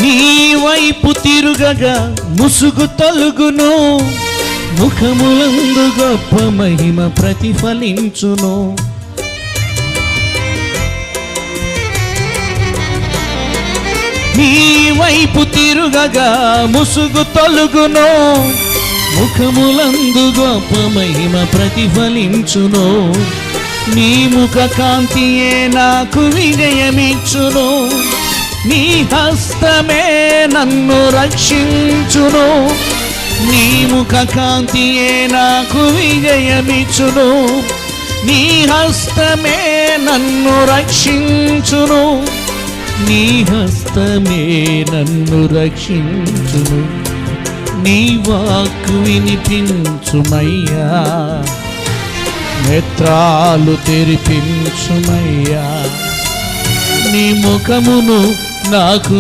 నీ వైపు తిరుగగా ముసుగు తొలుగును, ముఖములందు గొప్ప మహిమ ప్రతిఫలించును. నీ వైపు తిరుగగా ముసుగు తొలుగును, ముఖములందు గొప్ప మహిమ ప్రతిఫలించును. నీ ముఖ కాంతియే నాకు విజయమిచ్చును, నీ హస్తమే నన్ను రక్షించును. నీ ముఖ కాంతియే నాకు విజయమిచ్చును, నీ హస్తమే నన్ను రక్షించును. నీ హస్తమే నన్ను రక్షించును. నీ వాక్కు వినిపించుమయ్యా, నేత్రాలు తెరిపించుమయ్యా. నీ ముఖమును నాకు